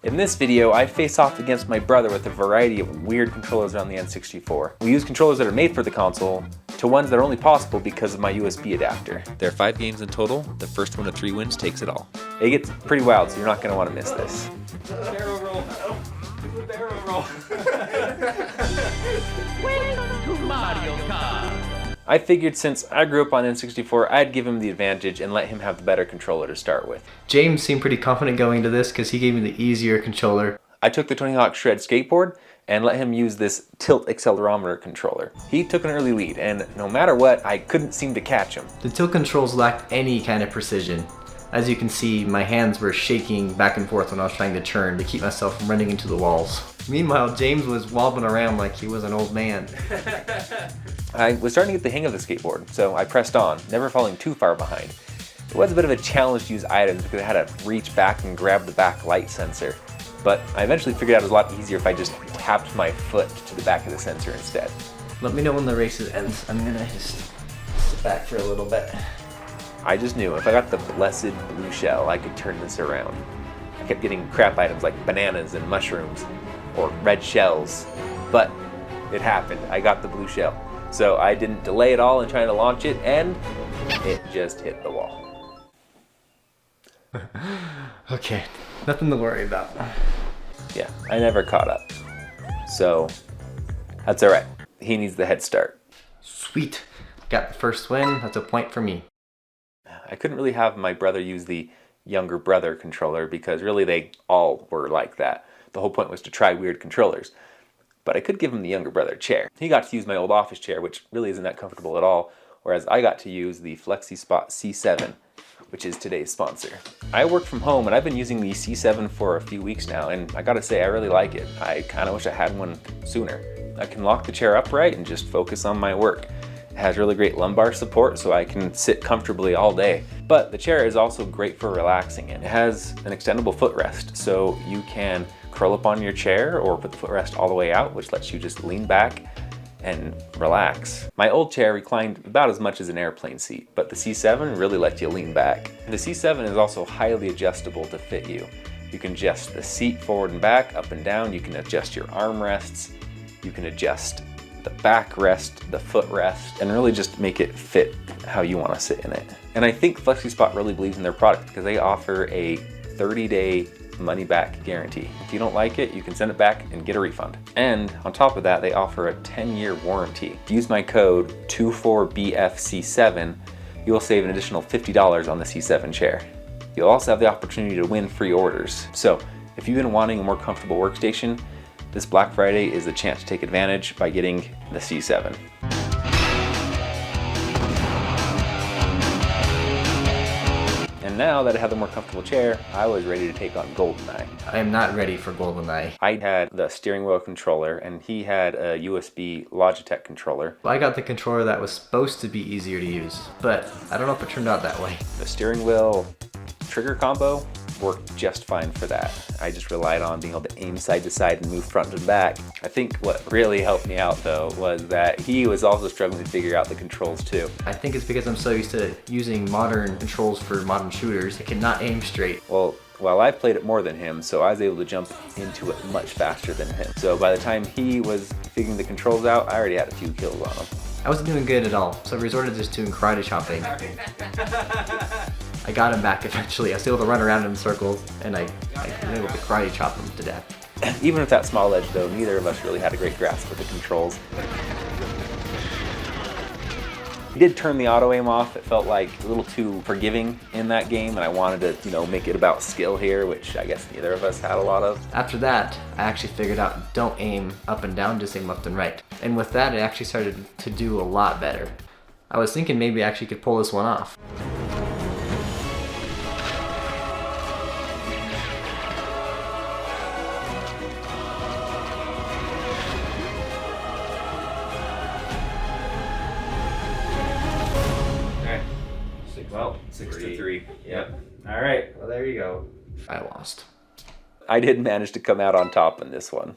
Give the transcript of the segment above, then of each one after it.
In this video, I face off against my brother with a variety of weird controllers on the N64. We use controllers that are made for the console to ones that are only possible because of my USB adapter. There are 5 games in total. The first one of 3 wins takes it all. It gets pretty wild, so you're not going to want to miss this. Barrel roll. Do a barrel roll. Welcome to Mario Kart. I figured since I grew up on N64, I'd give him the advantage and let him have the better controller to start with. James seemed pretty confident going into this because he gave me the easier controller. I took the Tony Hawk Shred skateboard and let him use this tilt accelerometer controller. He took an early lead, and no matter what, I couldn't seem to catch him. The tilt controls lacked any kind of precision. As you can see, my hands were shaking back and forth when I was trying to turn to keep myself from running into the walls. Meanwhile, James was wobbling around like he was an old man. I was starting to get the hang of the skateboard, so I pressed on, never falling too far behind. It was a bit of a challenge to use items because I had to reach back and grab the back light sensor, but I eventually figured out it was a lot easier if I just tapped my foot to the back of the sensor instead. Let me know when the race ends. I'm gonna just sit back for a little bit. I just knew if I got the blessed blue shell, I could turn this around. I kept getting crap items like bananas and mushrooms, or red shells, but it happened. I got the blue shell. So I didn't delay at all in trying to launch it, and it just hit the wall. Okay, nothing to worry about. Yeah, I never caught up. So that's all right. He needs the head start. Sweet, got the first win. That's a point for me. I couldn't really have my brother use the younger brother controller because really they all were like that. The whole point was to try weird controllers. But I could give him the younger brother chair. He got to use my old office chair, which really isn't that comfortable at all, whereas I got to use the FlexiSpot C7, which is today's sponsor. I work from home and I've been using the C7 for a few weeks now, and I gotta say I really like it. I kinda wish I had one sooner. I can lock the chair upright and just focus on my work. It has really great lumbar support so I can sit comfortably all day. But the chair is also great for relaxing in. It has an extendable footrest, so you can curl up on your chair or put the footrest all the way out, which lets you just lean back and relax. My old chair reclined about as much as an airplane seat, but the C7 really lets you lean back. The C7 is also highly adjustable to fit you. You can adjust the seat forward and back, up and down. You can adjust your armrests. You can adjust the backrest, the footrest, and really just make it fit how you want to sit in it. And I think FlexiSpot really believes in their product because they offer a 30-day money-back guarantee. If you don't like it, you can send it back and get a refund. And on top of that, they offer a 10-year warranty. If you use my code 24BFC7, you will save an additional $50 on the C7 chair. You'll also have the opportunity to win free orders. So if you've been wanting a more comfortable workstation, this Black Friday is the chance to take advantage by getting the C7. And now that I have the more comfortable chair, I was ready to take on GoldenEye. I am not ready for GoldenEye. I had the steering wheel controller and he had a USB Logitech controller. I got the controller that was supposed to be easier to use, but I don't know if it turned out that way. The steering wheel trigger combo worked just fine for that. I just relied on being able to aim side to side and move front and back. I think what really helped me out though was that he was also struggling to figure out the controls too. I think it's because I'm so used to using modern controls for modern shooters, I cannot aim straight. Well, I played it more than him, so I was able to jump into it much faster than him. So by the time he was figuring the controls out, I already had a few kills on him. I wasn't doing good at all, so I resorted just to karate chopping. I got him back eventually. I was able to run around in circles, and I was able to karate chop him to death. Even with that small edge though, neither of us really had a great grasp of the controls. He did turn the auto aim off. It felt like a little too forgiving in that game, and I wanted to, make it about skill here, which I guess neither of us had a lot of. After that, I actually figured out don't aim up and down, just aim left and right. And with that, I actually started to do a lot better. I was thinking maybe I actually could pull this one off. Well, 6-3. Yep. All right. Well, there you go. I lost. I did manage to come out on top in this one.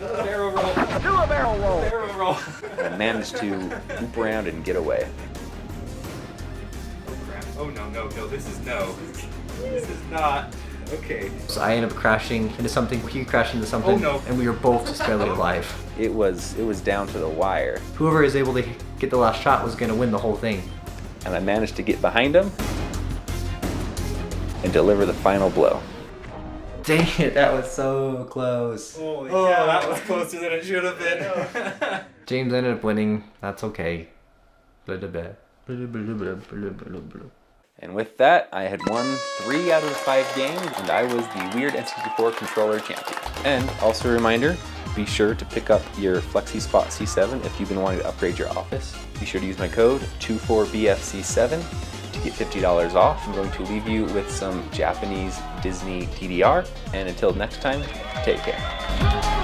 Barrel roll. Do a barrel roll. Barrel roll. I managed to loop around and get away. Oh crap. Oh no, this is no. This is not. Okay. So I ended up crashing into something, he crashed into something, Oh, no. and we were both just barely alive. It was down to the wire, Whoever is able to get the last shot was going to win the whole thing. and I managed to get behind him and deliver the final blow. Dang it, that was so close. Holy cow, that was closer than it should have been. James ended up winning. That's okay. Blah, blah, blah. Blah, blah, blah, blah, blah, blah. And with that, I had won 3 out of the 5 games, and I was the Weird N64 controller champion. And also a reminder, be sure to pick up your FlexiSpot C7 if you've been wanting to upgrade your office. Be sure to use my code 24BFC7 to get $50 off. I'm going to leave you with some Japanese Disney DDR. And until next time, take care.